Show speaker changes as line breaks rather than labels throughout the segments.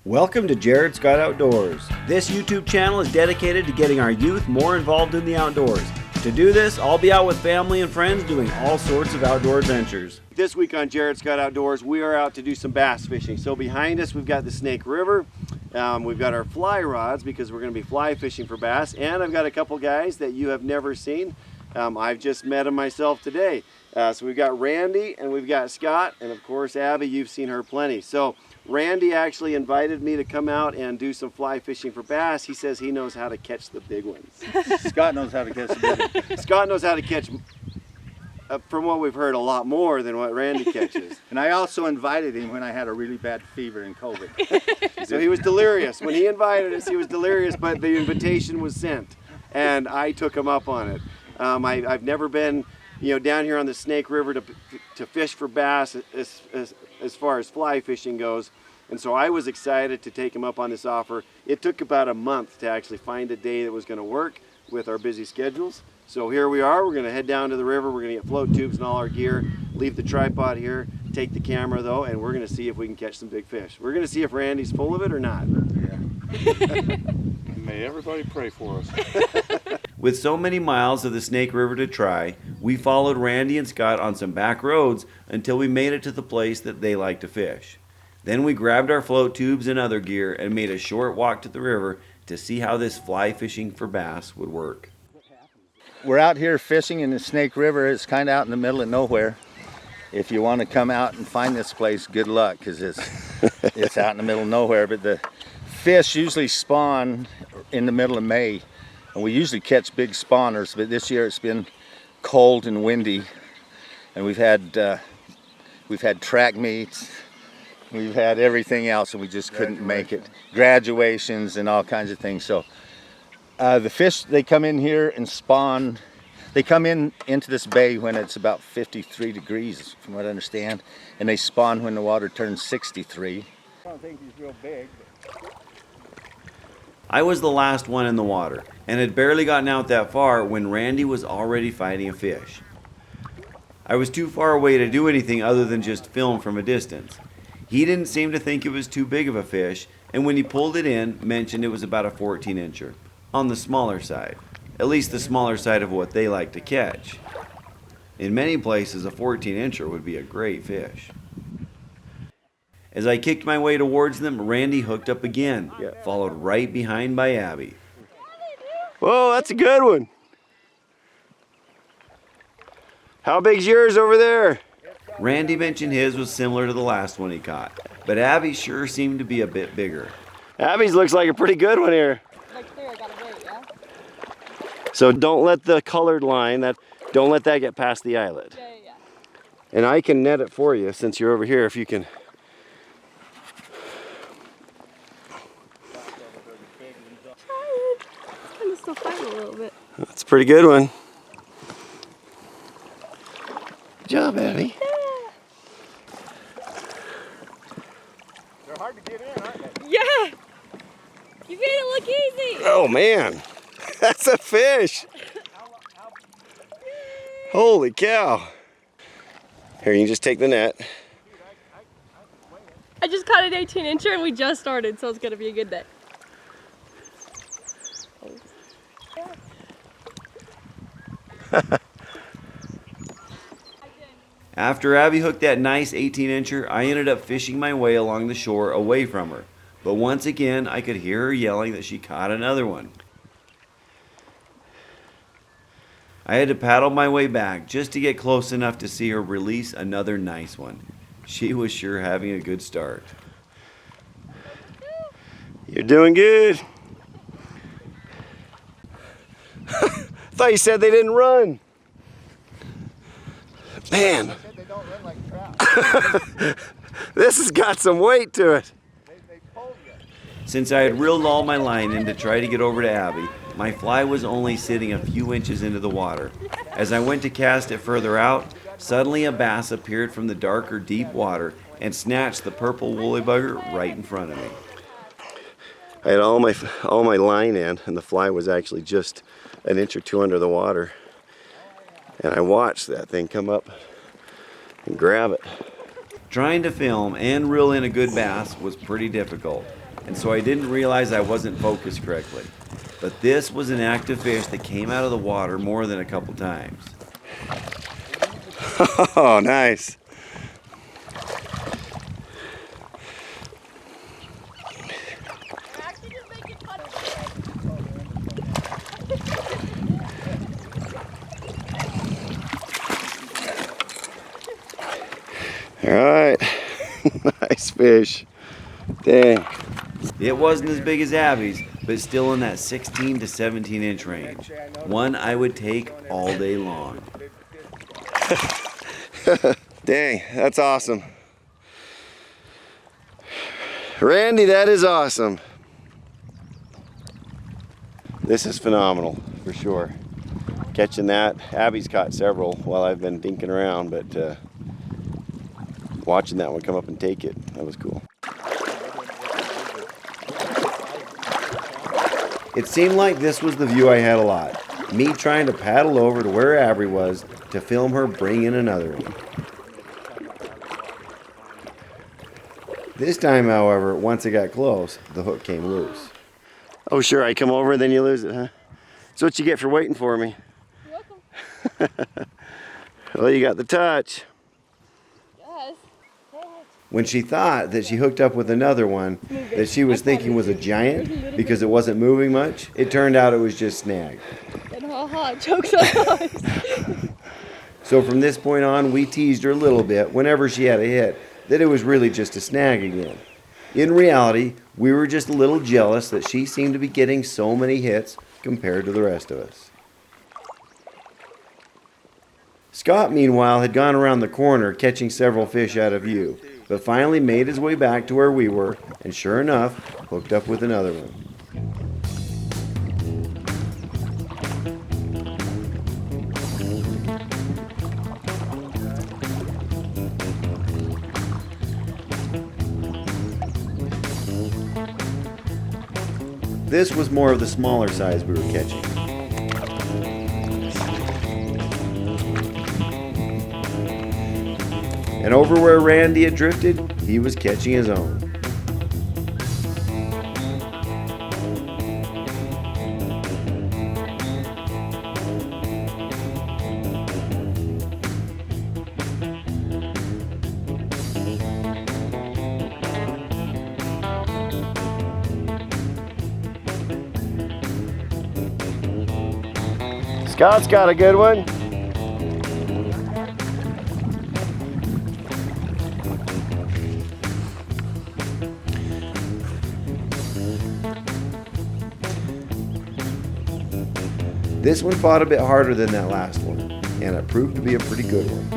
Welcome to Jared Scott Outdoors. This YouTube channel is dedicated to getting our youth more involved in the outdoors. To do this, I'll be out with family and friends doing all sorts of outdoor adventures. This week on Jared Scott Outdoors, we are out to do some bass fishing. So behind us, we've got the Snake River. We've got our fly rods because we're going to be fly fishing for bass. And I've got a couple guys that you have never seen. I've just met them myself today. So we've got Randy and we've got Scott, and of course Abby, you've seen her plenty. So Randy actually invited me to come out and do some fly fishing for bass. He says he knows how to catch the big ones.
Scott knows how to catch the big ones.
Scott knows how to catch, from what we've heard, a lot more than what Randy catches.
And I also invited him when I had a really bad fever and COVID.
So he was delirious. When he invited us, he was delirious, but the invitation was sent, and I took him up on it. I've never been, down here on the Snake River to fish for bass as far as fly fishing goes, and so I was excited to take him up on this offer. It took about a month to actually find a day that was going to work with our busy schedules. So here we are. We're going to head down to the river. We're going to get float tubes and all our gear, leave the tripod here, take the camera though, and we're going to see if we can catch some big fish. We're going to see if Randy's full of it or not.
Yeah. May everybody pray for us.
With so many miles of the Snake River to try, we followed Randy and Scott on some back roads until we made it to the place that they like to fish. Then we grabbed our float tubes and other gear and made a short walk to the river to see how this fly fishing for bass would work.
We're out here fishing in the Snake River. It's kind of out in the middle of nowhere. If you want to come out and find this place, good luck, because it's out in the middle of nowhere. But the fish usually spawn in the middle of May. And we usually catch big spawners, but this year it's been cold and windy, and we've had track meets, we've had everything else, and we just couldn't make it. Graduations and all kinds of things. So the fish, they come in here and spawn. They come into this bay when it's about 53 degrees, from what I understand, and they spawn when the water turns 63. I don't think he's real big.
I was the last one in the water and had barely gotten out that far when Randy was already fighting a fish. I was too far away to do anything other than just film from a distance. He didn't seem to think it was too big of a fish, and when he pulled it in, mentioned it was about a 14-incher, on the smaller side, at least the smaller side of what they like to catch. In many places, a 14-incher would be a great fish. As I kicked my way towards them, Randy hooked up again, followed right behind by Abby. Whoa, that's a good one. How big's yours over there? Randy mentioned his was similar to the last one he caught, but Abby sure seemed to be a bit bigger. Abby's looks like a pretty good one here.
Like there, I got a bait, yeah?
So don't let the colored line, don't let that get past the eyelet.
Yeah.
And I can net it for you since you're over here if you can.
Still fighting a little bit.
That's a pretty good one. Good job, Abby.
They're hard to get in, aren't they?
Yeah! You made it look easy!
Oh man, that's a fish. Holy cow. Here, you can just take the net.
I just caught an 18-incher and we just started, so it's gonna be a good day.
After Abby hooked that nice 18-incher, I ended up fishing my way along the shore away from her. But once again, I could hear her yelling that she caught another one. I had to paddle my way back just to get close enough to see her release another nice one. She was sure having a good start. You're doing good. I thought you said they didn't run. Man.
I said they don't run like trout.
This has got some weight to it.
They pull you.
Since I had reeled all my line in to try to get over to Abby, my fly was only sitting a few inches into the water. As I went to cast it further out, suddenly a bass appeared from the darker deep water and snatched the purple woolly bugger right in front of me. I had all my line in, and the fly was actually just an inch or two under the water. And I watched that thing come up and grab it. Trying to film and reel in a good bass was pretty difficult. and so I didn't realize I wasn't focused correctly. But this was an active fish that came out of the water more than a couple times. Oh, nice. All right, nice fish. Dang. It wasn't as big as Abbie's, but still in that 16 to 17 inch range. One I would take all day long. Dang, that's awesome. Randy, that is awesome. This is phenomenal, for sure. Catching that, Abbie's caught several while I've been dinking around, but watching that one come up and take it, that was cool. It seemed like this was the view I had a lot. Me trying to paddle over to where Abbie was to film her bring in another one. This time, however, once it got close, the hook came loose. Oh sure, I come over and then you lose it, huh? That's what you get for waiting for me.
You're welcome.
Well, you got the touch.
Yes.
When she thought that she hooked up with another one that she was thinking was a giant because it wasn't moving much, it turned out it was just snagged.
And ha-ha, jokes on us.
So from this point on, we teased her a little bit whenever she had a hit that it was really just a snag again. In reality, we were just a little jealous that she seemed to be getting so many hits compared to the rest of us. Scott, meanwhile, had gone around the corner catching several fish out of view, but finally made his way back to where we were, and sure enough, hooked up with another one. This was more of the smaller size we were catching. And over where Randy had drifted, he was catching his own. Scott's got a good one. This one fought a bit harder than that last one, and it proved to be a pretty good one.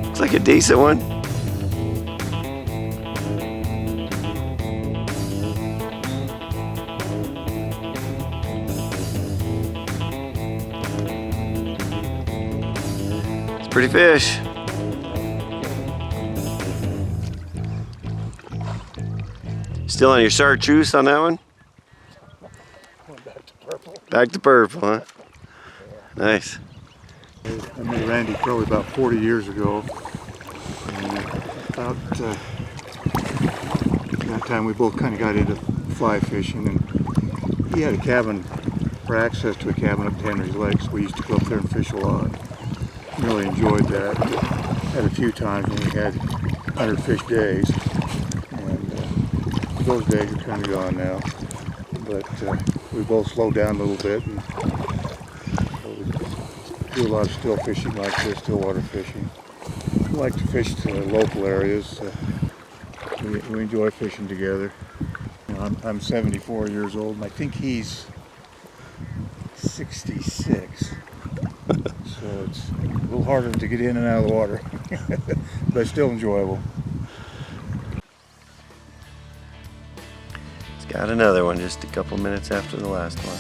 Looks like a decent one. It's a pretty fish. Still on your chartreuse on that one?
Back to purple.
Back to purple, huh? Nice.
I met Randy probably about 40 years ago. And about that time we both kind of got into fly fishing, and he had a cabin, or access to a cabin up Henry's Lake, so we used to go up there and fish a lot. Really enjoyed that. Had a few times when we had 100 fish days. Those days are kind of gone now, but we both slowed down a little bit and we do a lot of still fishing like this, still water fishing. We like to fish to local areas. We enjoy fishing together. You know, I'm 74 years old and I think he's 66, so it's a little harder to get in and out of the water, but still enjoyable.
Got another one just a couple minutes after the last one.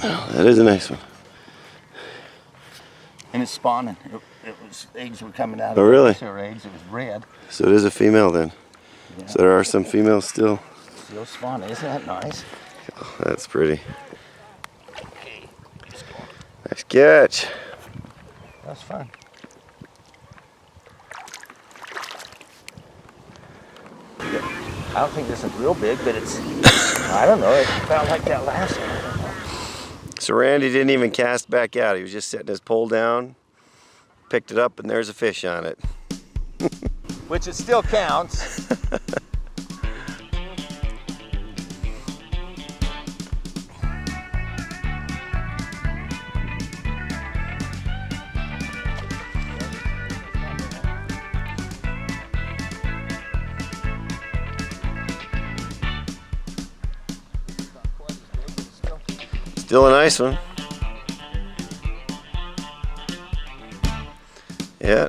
Oh, that is a nice one.
And it's spawning. Eggs were coming out.
Oh, really?
Their eggs. It was red.
So it is a female then.
Yeah.
So there are some females still.
Still spawning. Isn't that nice?
Oh, that's pretty. Nice catch.
That's fun. I don't think this is real big, but it's, I don't know, it felt like that last one.
So Randy didn't even cast back out. He was just setting his pole down, picked it up, and there's a fish on it.
Which it still counts.
Still a nice one. Yeah,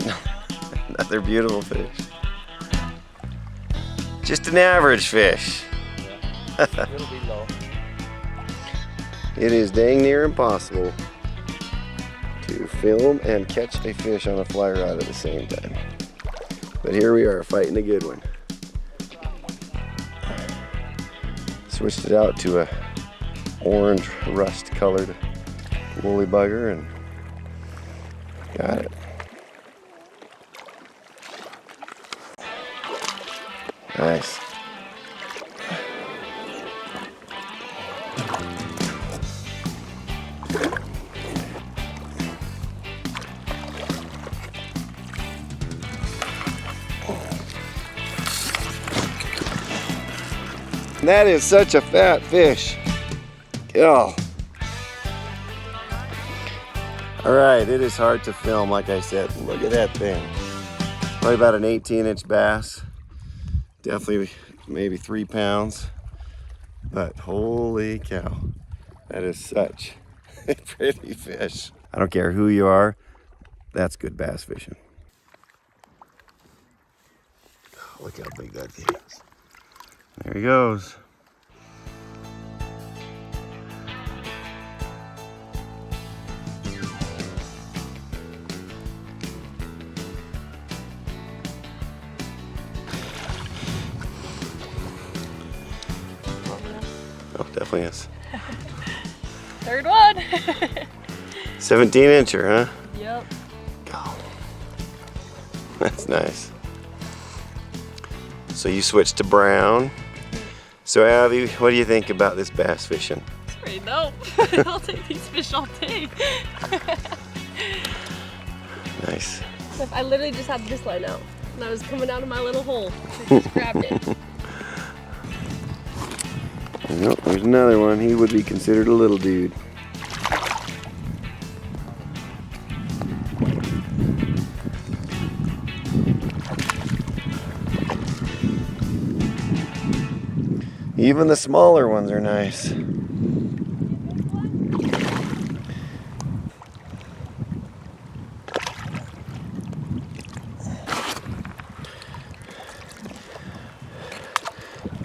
another beautiful fish. Just an average fish.
It'll be low.
It is dang near impossible to film and catch a fish on a fly rod at the same time. But here we are, fighting a good one. Switched it out to a orange rust colored woolly bugger and got it. Nice. That is such a fat fish. Oh. All right, it is hard to film, like I said. Look at that thing. Probably about an 18-inch bass. Definitely maybe 3 pounds. But holy cow, that is such a pretty fish. I don't care who you are, that's good bass fishing. Oh, look how big that thing is. There he goes. Oh, definitely is.
Third one.
17-incher, huh?
Yep.
Oh, that's nice. So you switched to brown. So Abbie, what do you think about this bass fishing?
It's pretty dope. I'll take these fish all day.
Nice.
I literally just had this line out, and I was coming out of my little hole. I just grabbed it.
Nope, there's another one. He would be considered a little dude. Even the smaller ones are nice.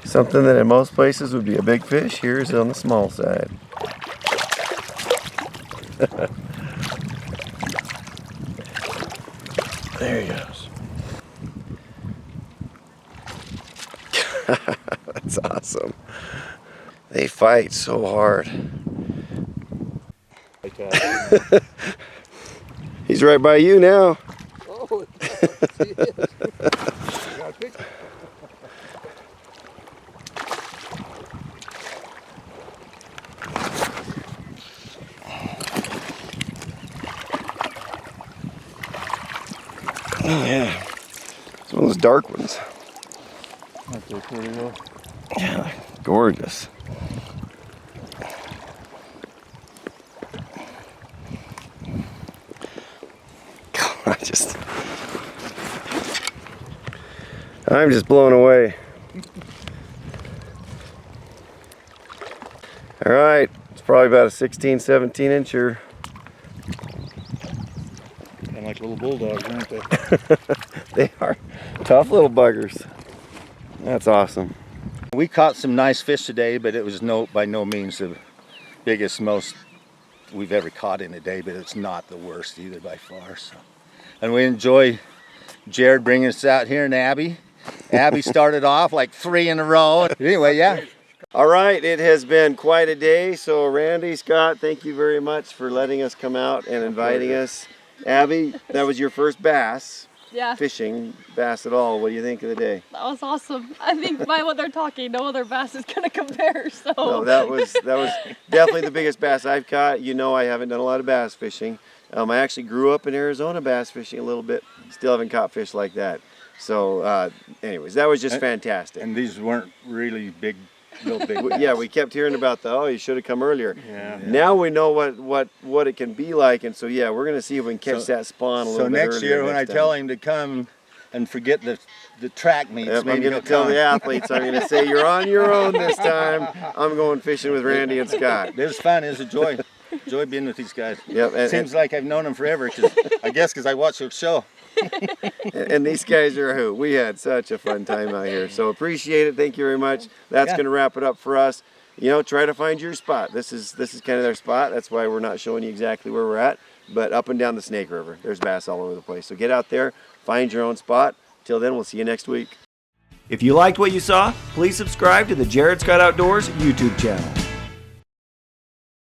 Something that in most places would be a big fish, here is on the small side. There he goes. That's awesome. They fight so hard. He's right by you now.
Oh, he is. Got a picture.
Oh yeah, it's one of those dark ones.
That's so pretty though.
Yeah, gorgeous. I'm just blown away. All right, it's probably about a 16, 17 incher.
Kind of like little bulldogs, aren't they?
They are tough little buggers. That's awesome.
We caught some nice fish today, but it was by no means the biggest, most we've ever caught in a day, but it's not the worst either by far. So, and we enjoy Jared bringing us out here, and Abbie. Abbie started off like 3 in a row. Anyway, yeah.
All right, it has been quite a day. So Randy, Scott, thank you very much for letting us come out and inviting us. Abbie, that was your first bass.
Yeah.
Fishing bass at all. What do you think of the day?
That was awesome. I think by what they're talking, no other bass is gonna compare. So.
No, that was definitely the biggest bass I've caught. You know, I haven't done a lot of bass fishing. I actually grew up in Arizona bass fishing a little bit. Still haven't caught fish like that. So, anyways, that was just fantastic.
And these weren't really big, real big bass.
Yeah, we kept hearing about you should have come earlier.
Yeah.
Now we know what it can be like, and so yeah, we're gonna see if we can catch that spawn a little bit earlier.
So next year, when I tell him to come and forget the track meets,
Yep, I'm
maybe
going to tell the athletes, I'm going to say, you're on your own this time. I'm going fishing with Randy and Scott.
It was fun. It was a joy. Joy being with these guys.
Yep,
Seems like I've known them forever, because I watched their show.
And these guys are a hoot. We had such a fun time out here. So appreciate it. Thank you very much. That's going to wrap it up for us. You know, try to find your spot. This is kind of their spot. That's why we're not showing you exactly where we're at. But up and down the Snake River, there's bass all over the place. So get out there, find your own spot. Till then, we'll see you next week. If you liked what you saw, please subscribe to the Jared Scott Outdoors YouTube channel.